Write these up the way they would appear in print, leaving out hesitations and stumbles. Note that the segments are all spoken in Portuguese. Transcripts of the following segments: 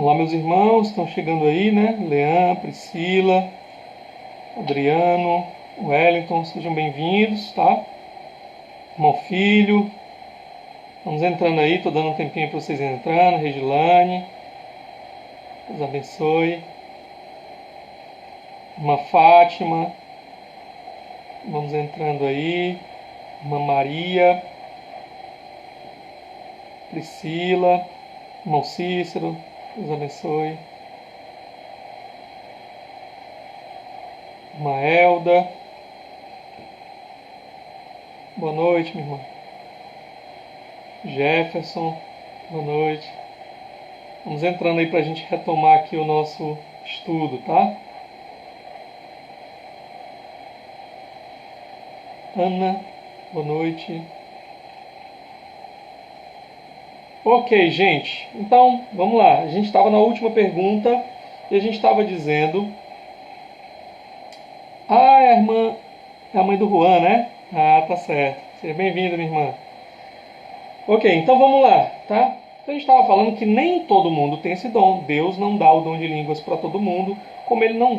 Olá, meus irmãos, estão chegando aí, né? Leão, Priscila, Adriano, Wellington, sejam bem-vindos, tá? Irmão Filho, vamos entrando aí, tô dando um tempinho para vocês entrando. Regilane, Deus abençoe. Irmã Fátima, vamos entrando aí. Irmã Maria, Priscila, irmão Cícero, Deus abençoe. Irmã Elda, boa noite, minha irmã. Jefferson, boa noite. Vamos entrando aí para a gente retomar aqui o nosso estudo, tá? Ana, boa noite. Ok, gente. Então, vamos lá. A gente estava na última pergunta e a gente estava dizendo... Ah, é a irmã... É a mãe do Juan, né? Ah, tá certo. Seja bem-vinda, minha irmã. Ok, então vamos lá, tá? Então a gente estava falando que nem todo mundo tem esse dom. Deus não dá o dom de línguas para todo mundo, como ele não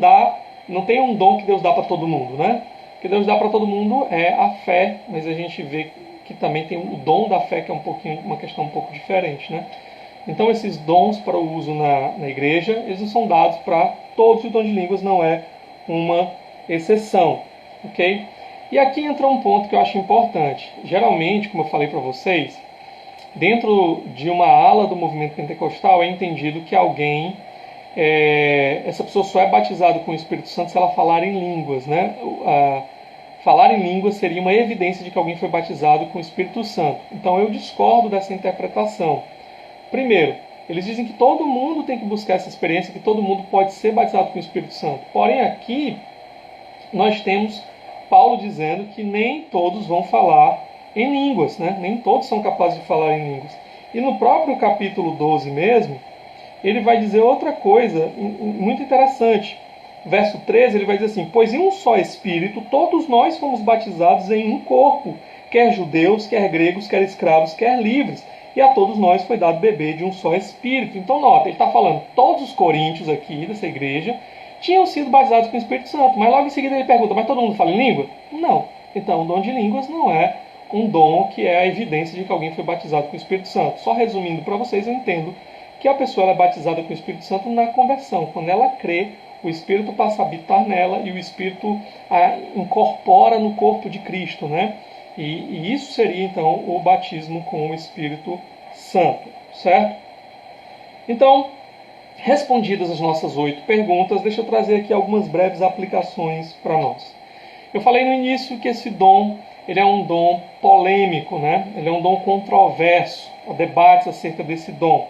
tem um dom que Deus dá para todo mundo, né? O que Deus dá para todo mundo é a fé, mas a gente vê que também tem o dom da fé, que é uma questão um pouco diferente, né? Então esses dons para o uso na igreja, eles são dados para todos. O dom de línguas não é uma exceção, ok? E aqui entra um ponto que eu acho importante. Geralmente, como eu falei para vocês, dentro de uma ala do movimento pentecostal é entendido que essa pessoa só é batizada com o Espírito Santo se ela falar em línguas, né? Falar em línguas seria uma evidência de que alguém foi batizado com o Espírito Santo. Então eu discordo dessa interpretação. Primeiro, eles dizem que todo mundo tem que buscar essa experiência, que todo mundo pode ser batizado com o Espírito Santo. Porém, aqui nós temos Paulo dizendo que nem todos vão falar em línguas, né? Nem todos são capazes de falar em línguas. E no próprio capítulo 12 mesmo, ele vai dizer outra coisa muito interessante. Verso 13, ele vai dizer assim: pois em um só Espírito todos nós fomos batizados em um corpo, quer judeus, quer gregos, quer escravos, quer livres, e a todos nós foi dado beber de um só Espírito. Então nota, ele está falando, todos os coríntios aqui dessa igreja tinham sido batizados com o Espírito Santo, mas logo em seguida ele pergunta, mas todo mundo fala em língua? Não. Então o dom de línguas não é um dom que é a evidência de que alguém foi batizado com o Espírito Santo. Só resumindo para vocês, eu entendo que a pessoa é batizada com o Espírito Santo na conversão. Quando ela crê, o Espírito passa a habitar nela e o Espírito a incorpora no corpo de Cristo, né? E isso seria, então, o batismo com o Espírito Santo, certo? Então, respondidas as nossas 8 perguntas, deixa eu trazer aqui algumas breves aplicações para nós. Eu falei no início que esse dom ele é um dom polêmico, né? Ele é um dom controverso. Há debates acerca desse dom.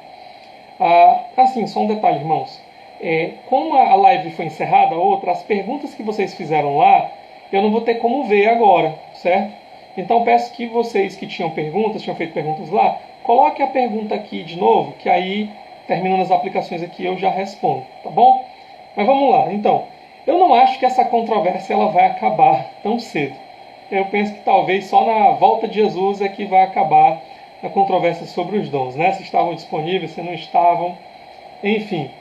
Assim, só um detalhe, irmãos. Como a live foi encerrada, as perguntas que vocês fizeram lá, eu não vou ter como ver agora, certo? Então peço que vocês que tinham feito perguntas lá, coloquem a pergunta aqui de novo, que aí, terminando as aplicações aqui, eu já respondo, tá bom? Mas vamos lá, então. Eu não acho que essa controvérsia ela vai acabar tão cedo. Eu penso que talvez só na volta de Jesus é que vai acabar a controvérsia sobre os dons, né? Se estavam disponíveis, se não estavam, enfim.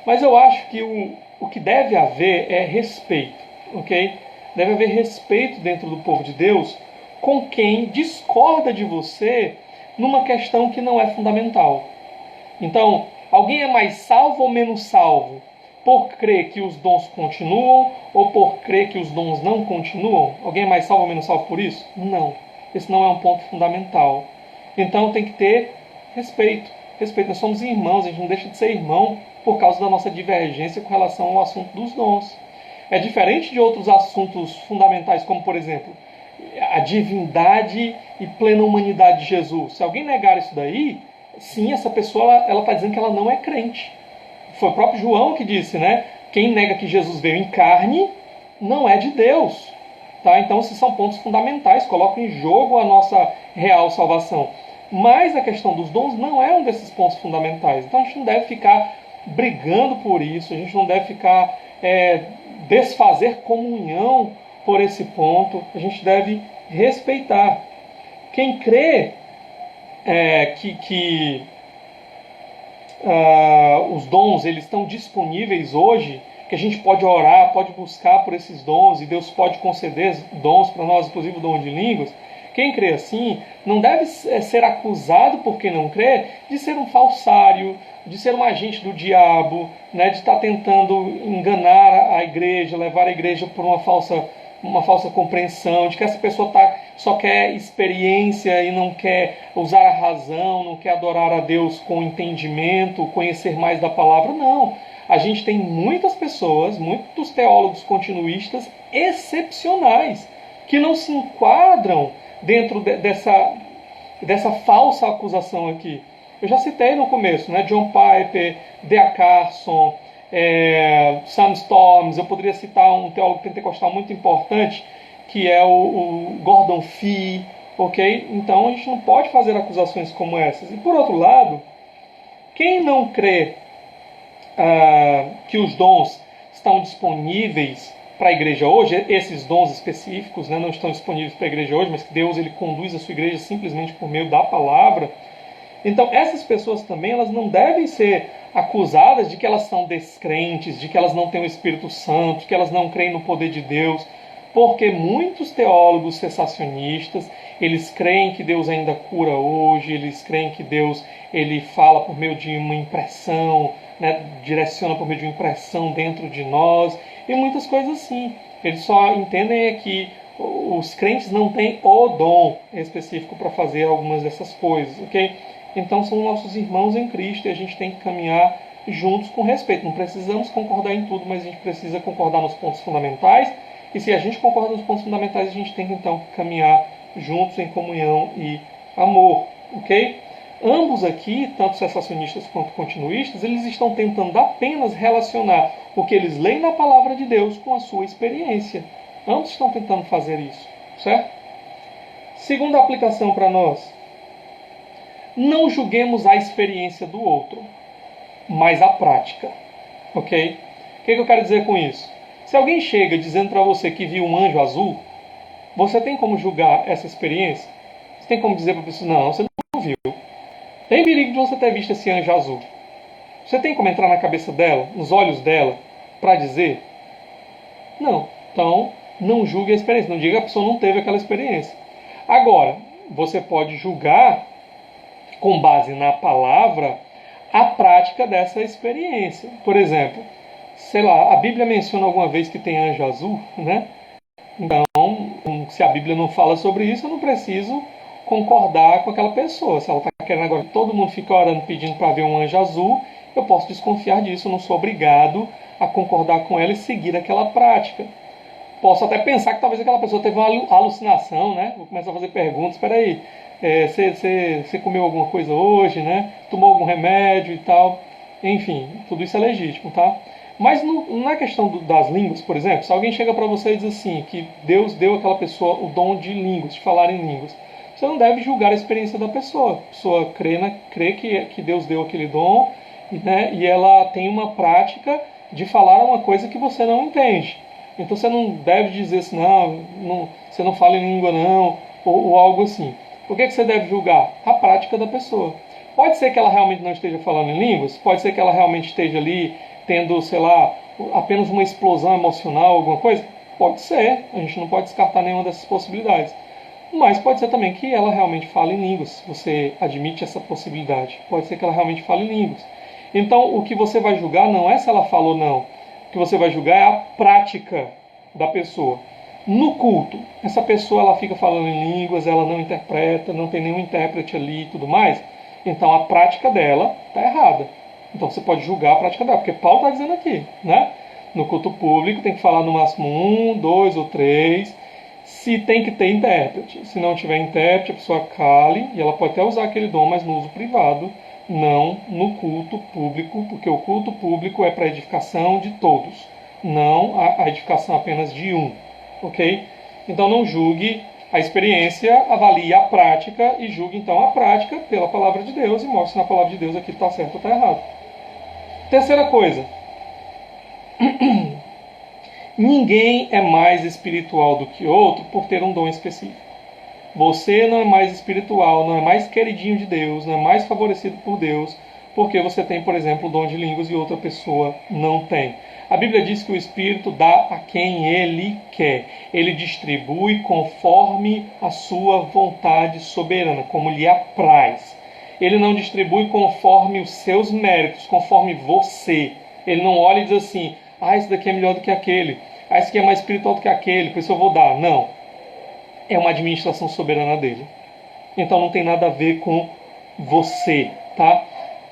Mas eu acho que o que deve haver é respeito, ok? Deve haver respeito dentro do povo de Deus com quem discorda de você numa questão que não é fundamental. Então, alguém é mais salvo ou menos salvo por crer que os dons continuam ou por crer que os dons não continuam? Alguém é mais salvo ou menos salvo por isso? Não. Esse não é um ponto fundamental. Então tem que ter respeito. Respeito. Nós somos irmãos, a gente não deixa de ser irmão por causa da nossa divergência com relação ao assunto dos dons. É diferente de outros assuntos fundamentais, como, por exemplo, a divindade e plena humanidade de Jesus. Se alguém negar isso daí, sim, essa pessoa ela está dizendo que ela não é crente. Foi o próprio João que disse, né? Quem nega que Jesus veio em carne não é de Deus. Tá? Então, esses são pontos fundamentais, colocam em jogo a nossa real salvação. Mas a questão dos dons não é um desses pontos fundamentais. Então, a gente não deve ficar brigando por isso, a gente não deve ficar desfazer comunhão por esse ponto, a gente deve respeitar. Quem crê os dons eles estão disponíveis hoje, que a gente pode orar, pode buscar por esses dons, e Deus pode conceder dons para nós, inclusive o dom de línguas, quem crê assim não deve ser acusado por quem não crê de ser um falsário, de ser um agente do diabo, né, de estar tentando enganar a igreja, levar a igreja por uma falsa compreensão, de que essa pessoa só quer experiência e não quer usar a razão, não quer adorar a Deus com entendimento, conhecer mais da palavra. Não. A gente tem muitas pessoas, muitos teólogos continuistas excepcionais, que não se enquadram dentro dessa falsa acusação aqui. Eu já citei no começo, né? John Piper, D.A. Carson, Sam Storms. Eu poderia citar um teólogo pentecostal muito importante, que é o Gordon Fee, ok? Então a gente não pode fazer acusações como essas. E por outro lado, quem não crê que os dons estão disponíveis para a igreja hoje, esses dons específicos, né, não estão disponíveis para a igreja hoje, mas que Deus ele conduz a sua igreja simplesmente por meio da palavra. Então essas pessoas também elas não devem ser acusadas de que elas são descrentes, de que elas não têm o Espírito Santo, de que elas não creem no poder de Deus, porque muitos teólogos cessacionistas, eles creem que Deus ainda cura hoje, eles creem que Deus ele fala por meio de uma impressão, né, direciona por meio de uma impressão dentro de nós, e muitas coisas assim. Eles só entendem que os crentes não têm o dom específico para fazer algumas dessas coisas, ok? Então são nossos irmãos em Cristo e a gente tem que caminhar juntos com respeito. Não precisamos concordar em tudo, mas a gente precisa concordar nos pontos fundamentais. E se a gente concorda nos pontos fundamentais, a gente tem que então caminhar juntos em comunhão e amor, ok? Ambos aqui, tanto cessacionistas quanto continuistas, eles estão tentando apenas relacionar o que eles leem na palavra de Deus com a sua experiência. Ambos estão tentando fazer isso, certo? Segunda aplicação para nós. Não julguemos a experiência do outro, mas a prática, ok? O que eu quero dizer com isso? Se alguém chega dizendo para você que viu um anjo azul, você tem como julgar essa experiência? Você tem como dizer para a pessoa, não, você não viu. Tem perigo de você ter visto esse anjo azul. Você tem como entrar na cabeça dela, nos olhos dela, para dizer? Não. Então, não julgue a experiência. Não diga que a pessoa não teve aquela experiência. Agora, você pode julgar, com base na palavra, a prática dessa experiência. Por exemplo, sei lá, a Bíblia menciona alguma vez que tem anjo azul, né? Então, se a Bíblia não fala sobre isso, eu não preciso concordar com aquela pessoa. Se ela está querendo agora que todo mundo fica orando pedindo para ver um anjo azul, eu posso desconfiar disso, eu não sou obrigado a concordar com ela e seguir aquela prática. Posso até pensar que talvez aquela pessoa teve uma alucinação, né? Vou começar a fazer perguntas, espera aí, você comeu alguma coisa hoje, né? Tomou algum remédio e tal. Enfim, tudo isso é legítimo, tá? Mas na questão das línguas, por exemplo, se alguém chega para você e diz assim, que Deus deu àquela pessoa o dom de línguas, de falar em línguas, você não deve julgar a experiência da pessoa. A pessoa crê que Deus deu aquele dom, né, e ela tem uma prática de falar uma coisa que você não entende. Então você não deve dizer assim, não, você não fala em língua não, ou algo assim. O que você deve julgar? A prática da pessoa. Pode ser que ela realmente não esteja falando em línguas, pode ser que ela realmente esteja ali tendo, sei lá, apenas uma explosão emocional, alguma coisa. Pode ser, a gente não pode descartar nenhuma dessas possibilidades. Mas pode ser também que ela realmente fale em línguas. Você admite essa possibilidade. Pode ser que ela realmente fale em línguas. Então, o que você vai julgar não é se ela falou ou não. O que você vai julgar é a prática da pessoa. No culto, essa pessoa ela fica falando em línguas, ela não interpreta, não tem nenhum intérprete ali e tudo mais. Então, a prática dela está errada. Então, você pode julgar a prática dela. Porque Paulo está dizendo aqui, né? No culto público tem que falar no máximo 1, 2 ou 3. Se tem que ter intérprete. Se não tiver intérprete, a pessoa cale, e ela pode até usar aquele dom, mas no uso privado, não no culto público, porque o culto público é para edificação de todos, não a edificação apenas de um, ok? Então não julgue a experiência, avalie a prática e julgue então a prática pela palavra de Deus e mostre na palavra de Deus aqui está certo ou está errado. Terceira coisa. Ninguém é mais espiritual do que outro por ter um dom específico. Você não é mais espiritual, não é mais queridinho de Deus, não é mais favorecido por Deus porque você tem, por exemplo, o dom de línguas e outra pessoa não tem. A Bíblia diz que o Espírito dá a quem Ele quer. Ele distribui conforme a sua vontade soberana, como lhe apraz. Ele não distribui conforme os seus méritos, conforme você. Ele não olha e diz assim, esse daqui é melhor do que aquele. Esse aqui é mais espiritual do que aquele, por isso eu vou dar. Não. É uma administração soberana dele. Então não tem nada a ver com você, tá?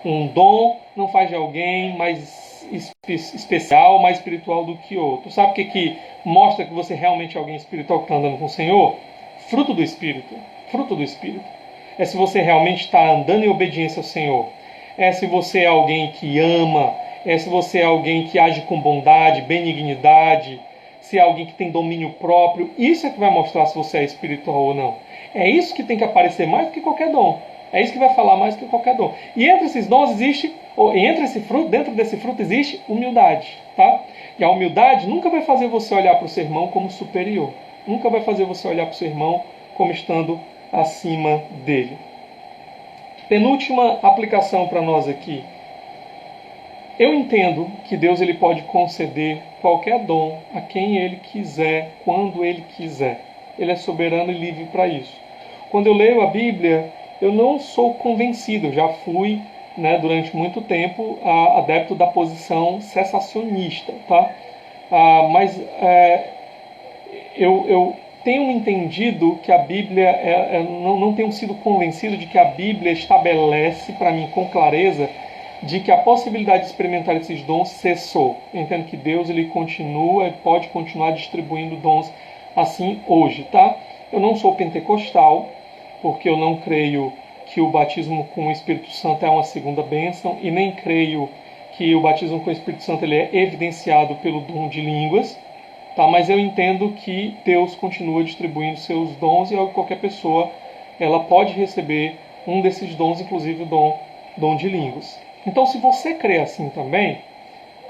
Um dom não faz de alguém mais especial, mais espiritual do que outro. Sabe o que mostra que você realmente é alguém espiritual que está andando com o Senhor? Fruto do Espírito. Fruto do Espírito. É se você realmente está andando em obediência ao Senhor. É se você é alguém que ama. É se você é alguém que age com bondade, benignidade. Se é alguém que tem domínio próprio. Isso é que vai mostrar se você é espiritual ou não. É isso que tem que aparecer mais do que qualquer dom. É isso que vai falar mais do que qualquer dom. E entre esses dons existe, dentro desse fruto existe humildade, tá? E a humildade nunca vai fazer você olhar para o seu irmão como superior. Nunca vai fazer você olhar para o seu irmão como estando acima dele. Penúltima aplicação para nós aqui. Eu entendo que Deus ele pode conceder qualquer dom a quem Ele quiser, quando Ele quiser. Ele é soberano e livre para isso. Quando eu leio a Bíblia, eu não sou convencido. Eu já fui, durante muito tempo, adepto da posição cessacionista. Tá? Mas eu tenho entendido que a Bíblia, não tenho sido convencido de que a Bíblia estabelece para mim com clareza de que a possibilidade de experimentar esses dons cessou. Eu entendo que Deus ele pode continuar distribuindo dons assim hoje, tá? Eu não sou pentecostal, porque eu não creio que o batismo com o Espírito Santo é uma segunda bênção, e nem creio que o batismo com o Espírito Santo ele é evidenciado pelo dom de línguas, tá? Mas eu entendo que Deus continua distribuindo seus dons e qualquer pessoa ela pode receber um desses dons, inclusive o dom de línguas. Então, se você crê assim também,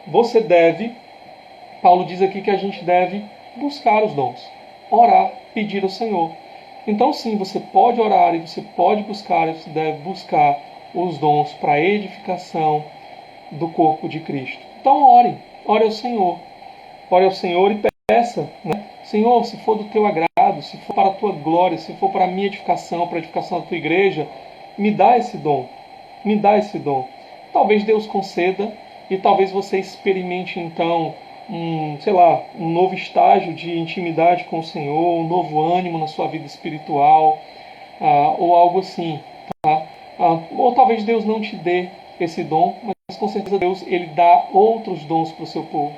você deve, Paulo diz aqui que a gente deve buscar os dons, orar, pedir ao Senhor. Então, sim, você pode orar e você pode buscar, e você deve buscar os dons para a edificação do corpo de Cristo. Então, ore ao Senhor. Ore ao Senhor e peça, Senhor, se for do teu agrado, se for para a tua glória, se for para a minha edificação, para a edificação da tua igreja, me dá esse dom. Me dá esse dom. Talvez Deus conceda e talvez você experimente então um novo estágio de intimidade com o Senhor, um novo ânimo na sua vida espiritual, ou algo assim. Tá? Ou talvez Deus não te dê esse dom, mas com certeza Deus ele dá outros dons para o seu povo.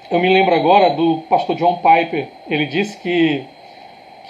Eu me lembro agora do pastor John Piper. Ele disse que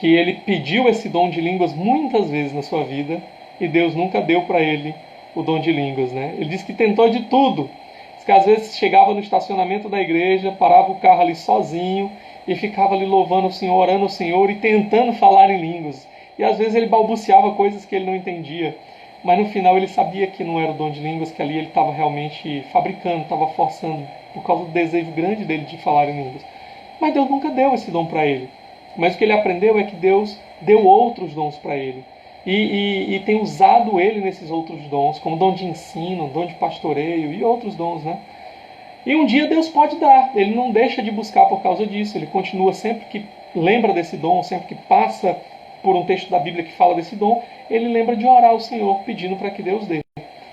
ele pediu esse dom de línguas muitas vezes na sua vida e Deus nunca deu para ele o dom de línguas. Ele disse que tentou de tudo. Diz que às vezes chegava no estacionamento da igreja, parava o carro ali sozinho e ficava ali louvando o Senhor, orando ao Senhor e tentando falar em línguas. E às vezes ele balbuciava coisas que ele não entendia. Mas no final ele sabia que não era o dom de línguas, que ali ele estava realmente fabricando, estava forçando, por causa do desejo grande dele de falar em línguas. Mas Deus nunca deu esse dom para ele. Mas o que ele aprendeu é que Deus deu outros dons para ele. E tem usado ele nesses outros dons, como dom de ensino, dom de pastoreio e outros dons, E um dia Deus pode dar, ele não deixa de buscar por causa disso, ele continua sempre que lembra desse dom, sempre que passa por um texto da Bíblia que fala desse dom, ele lembra de orar ao Senhor pedindo para que Deus dê,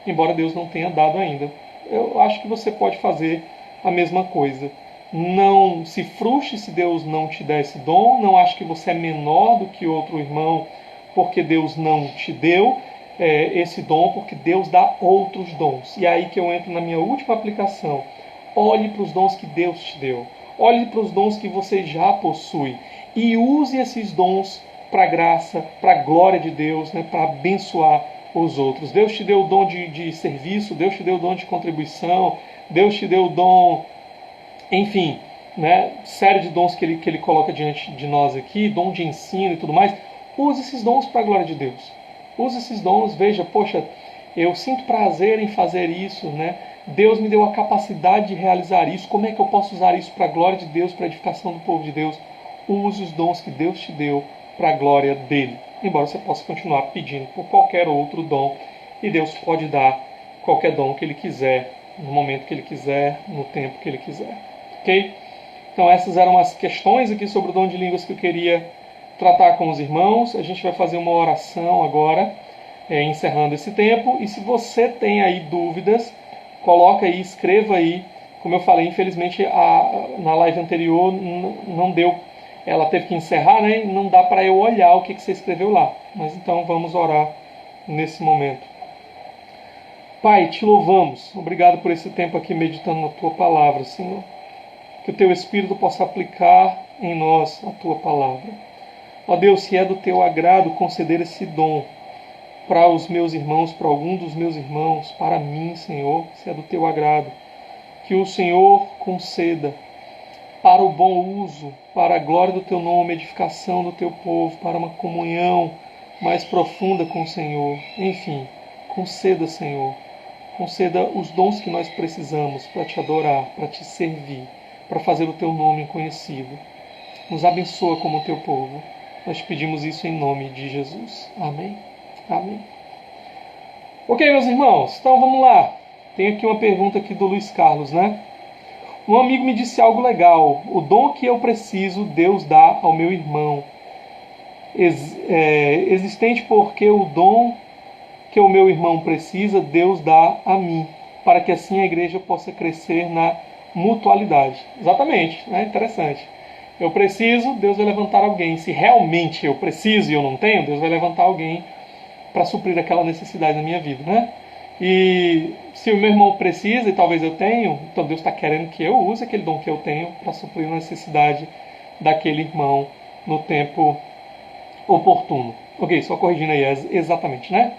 embora Deus não tenha dado ainda. Eu acho que você pode fazer a mesma coisa. Não se frustre se Deus não te der esse dom, não ache que você é menor do que outro irmão porque Deus não te deu esse dom, porque Deus dá outros dons. E é aí que eu entro na minha última aplicação. Olhe para os dons que Deus te deu. Olhe para os dons que você já possui. E use esses dons para a graça, para a glória de Deus, para abençoar os outros. Deus te deu o dom de serviço, Deus te deu o dom de contribuição, Deus te deu o dom, enfim, série de dons que ele coloca diante de nós aqui, dom de ensino e tudo mais. Use esses dons para a glória de Deus. Use esses dons, veja, poxa, eu sinto prazer em fazer isso, Deus me deu a capacidade de realizar isso, como é que eu posso usar isso para a glória de Deus, para a edificação do povo de Deus? Use os dons que Deus te deu para a glória dele. embora você possa continuar pedindo por qualquer outro dom, e Deus pode dar qualquer dom que Ele quiser, no momento que Ele quiser, no tempo que Ele quiser. Ok? Então essas eram as questões aqui sobre o dom de línguas que eu queria tratar com os irmãos. A gente vai fazer uma oração agora, encerrando esse tempo. E se você tem aí dúvidas, coloca aí, escreva aí. Como eu falei, infelizmente na live anterior não deu, ela teve que encerrar, né? E não dá para eu olhar o que você escreveu lá. Mas então vamos orar nesse momento. Pai, te louvamos. Obrigado por esse tempo aqui meditando na tua palavra, Senhor. Que o teu Espírito possa aplicar em nós a tua palavra. Ó Deus, se é do teu agrado conceder esse dom para os meus irmãos, para algum dos meus irmãos, para mim, Senhor, se é do teu agrado, que o Senhor conceda para o bom uso, para a glória do teu nome, edificação do teu povo, para uma comunhão mais profunda com o Senhor. Enfim, conceda, Senhor, conceda os dons que nós precisamos para te adorar, para te servir, para fazer o teu nome conhecido. Nos abençoa como teu povo. Nós te pedimos isso em nome de Jesus. Amém. Amém. Ok, meus irmãos, então vamos lá. Tem aqui uma pergunta aqui do Luiz Carlos, né? Um amigo me disse algo legal. O dom que eu preciso, Deus dá ao meu irmão. Existente porque o dom que o meu irmão precisa, Deus dá a mim, para que assim a igreja possa crescer na mutualidade. Exatamente, né? Interessante. Eu preciso, Deus vai levantar alguém. Se realmente eu preciso e eu não tenho, Deus vai levantar alguém para suprir aquela necessidade na minha vida, né? E se o meu irmão precisa e talvez eu tenho, então Deus está querendo que eu use aquele dom que eu tenho para suprir a necessidade daquele irmão no tempo oportuno. Ok, só corrigindo aí, exatamente, né?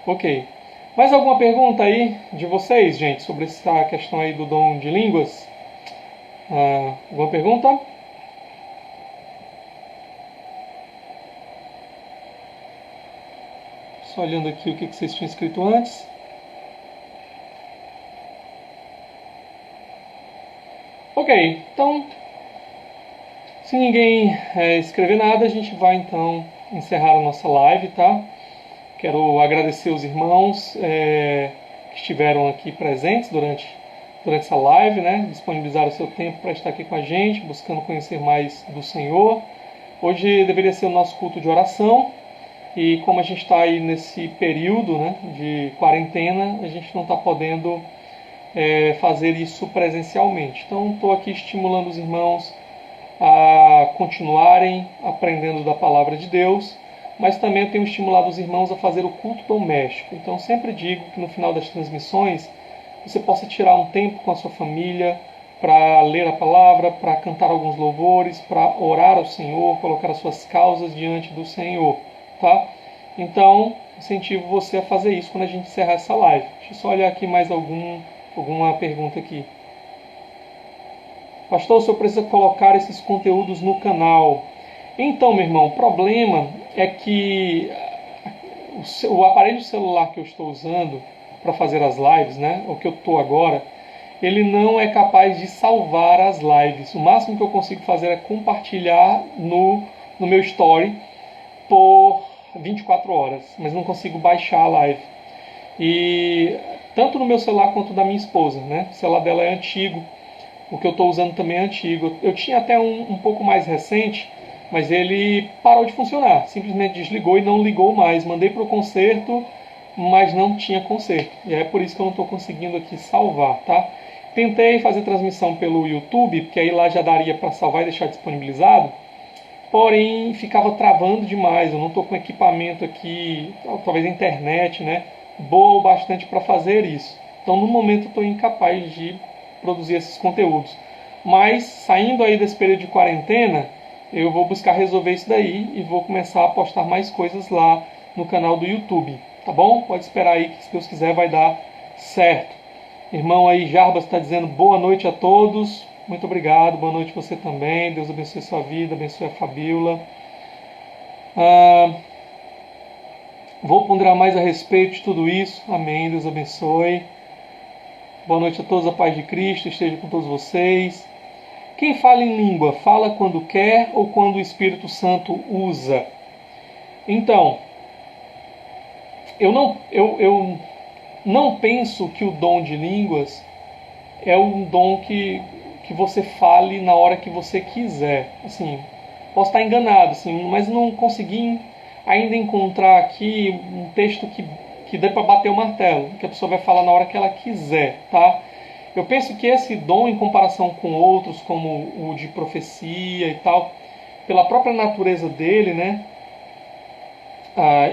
Ok. Mais alguma pergunta aí de vocês, gente, sobre essa questão aí do dom de línguas? Alguma pergunta? Só olhando aqui o que vocês tinham escrito antes. Ok, então, se ninguém escrever nada, a gente vai então encerrar a nossa live, tá? Quero agradecer os irmãos que estiveram aqui presentes durante essa live, né? Disponibilizaram o seu tempo para estar aqui com a gente, buscando conhecer mais do Senhor. Hoje deveria ser o nosso culto de oração, e como a gente está aí nesse período, né, de quarentena, a gente não está podendo fazer isso presencialmente. Então estou aqui estimulando os irmãos a continuarem aprendendo da palavra de Deus, mas também eu tenho estimulado os irmãos a fazer o culto doméstico. Então sempre digo que no final das transmissões você possa tirar um tempo com a sua família para ler a palavra, para cantar alguns louvores, para orar ao Senhor, colocar as suas causas diante do Senhor, tá? Então incentivo você a fazer isso quando a gente encerrar essa live. Deixa eu só olhar aqui mais alguma pergunta aqui. Pastor, o senhor precisa colocar esses conteúdos no canal. Então, meu irmão, o problema é que o aparelho celular que eu estou usando para fazer as lives, né, o que eu estou agora, ele não é capaz de salvar as lives. O máximo que eu consigo fazer é compartilhar no meu story por 24 horas, mas não consigo baixar a live. E tanto no meu celular quanto da minha esposa, né? O celular dela é antigo, o que eu estou usando também é antigo. Eu tinha até um pouco mais recente, mas ele parou de funcionar. Simplesmente desligou e não ligou mais. Mandei para o conserto, mas não tinha conserto. E é por isso que eu não estou conseguindo aqui salvar, tá? Tentei fazer transmissão pelo YouTube, porque aí lá já daria para salvar e deixar disponibilizado. Porém, ficava travando demais. Eu não estou com equipamento aqui, talvez a internet, né, boa o bastante para fazer isso. Então, no momento, eu estou incapaz de produzir esses conteúdos. Mas, saindo aí desse período de quarentena, eu vou buscar resolver isso daí e vou começar a postar mais coisas lá no canal do YouTube, tá bom? Pode esperar aí que, se Deus quiser, vai dar certo. Irmão aí, Jarbas, está dizendo boa noite a todos. Muito obrigado, boa noite você também. Deus abençoe a sua vida, abençoe a Fabíola. Vou ponderar mais a respeito de tudo isso. Amém, Deus abençoe. Boa noite a todos, a paz de Cristo esteja com todos vocês. Quem fala em língua, fala quando quer ou quando o Espírito Santo usa? Então, eu não penso que o dom de línguas é um dom que você fale na hora que você quiser. Assim, posso estar enganado, assim, mas não consegui ainda encontrar aqui um texto que dê para bater o martelo, que a pessoa vai falar na hora que ela quiser, tá? Eu penso que esse dom, em comparação com outros, como o de profecia e tal, pela própria natureza dele, né,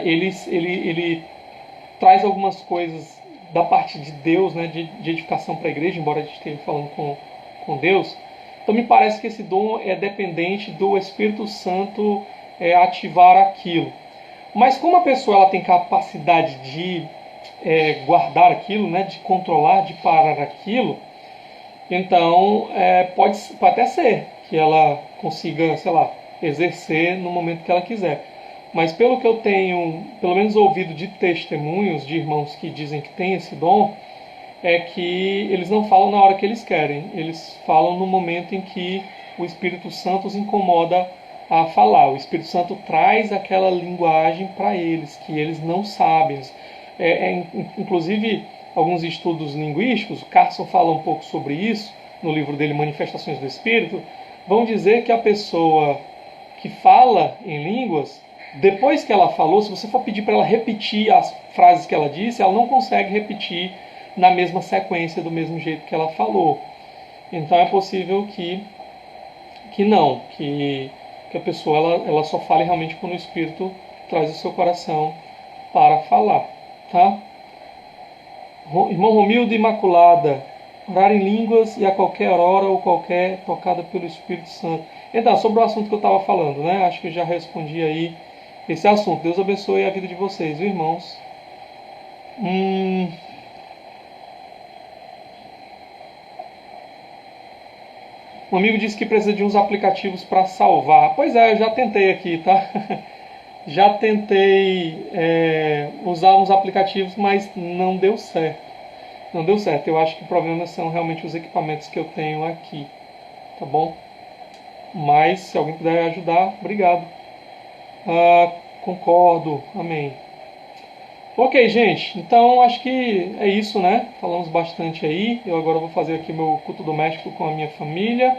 ele traz algumas coisas da parte de Deus, né, de edificação para a igreja, embora a gente esteja falando com Deus. Então me parece que esse dom é dependente do Espírito Santo ativar aquilo. Mas como a pessoa ela tem capacidade de guardar aquilo, né, de controlar, de parar aquilo, então pode até ser que ela consiga, sei lá, exercer no momento que ela quiser. Mas pelo que eu tenho, pelo menos ouvido de testemunhos de irmãos que dizem que tem esse dom, é que eles não falam na hora que eles querem, eles falam no momento em que o Espírito Santo os incomoda a falar. O Espírito Santo traz aquela linguagem para eles, que eles não sabem. Inclusive, alguns estudos linguísticos, o Carson fala um pouco sobre isso, no livro dele Manifestações do Espírito, vão dizer que a pessoa que fala em línguas, depois que ela falou, se você for pedir para ela repetir as frases que ela disse, ela não consegue repetir na mesma sequência, do mesmo jeito que ela falou. Então é possível que a pessoa ela só fale realmente quando o Espírito traz o seu coração para falar, tá? Irmão Romildo Imaculada, orar em línguas e a qualquer hora ou qualquer tocada pelo Espírito Santo. Então, sobre o assunto que eu estava falando, né? Acho que eu já respondi aí esse assunto. Deus abençoe a vida de vocês, viu, irmãos? Um amigo disse que precisa de uns aplicativos para salvar. Pois é, eu já tentei aqui, tá? Já tentei usar uns aplicativos, mas não deu certo. Não deu certo. Eu acho que o problema são realmente os equipamentos que eu tenho aqui. Tá bom? Mas, se alguém puder ajudar, obrigado. Concordo. Amém. Ok, gente. Então, acho que é isso, né? Falamos bastante aí. Eu agora vou fazer aqui meu culto doméstico com a minha família.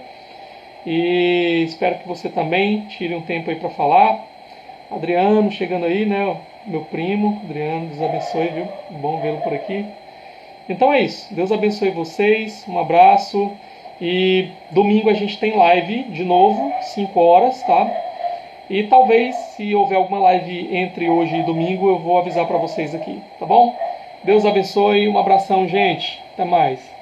E espero que você também tire um tempo aí para falar. Adriano chegando aí, né? Meu primo. Adriano, Deus abençoe, viu? Bom vê-lo por aqui. Então é isso. Deus abençoe vocês. Um abraço. E domingo a gente tem live de novo, 5 horas, tá? E talvez, se houver alguma live entre hoje e domingo, eu vou avisar para vocês aqui, tá bom? Deus abençoe. Um abração, gente. Até mais.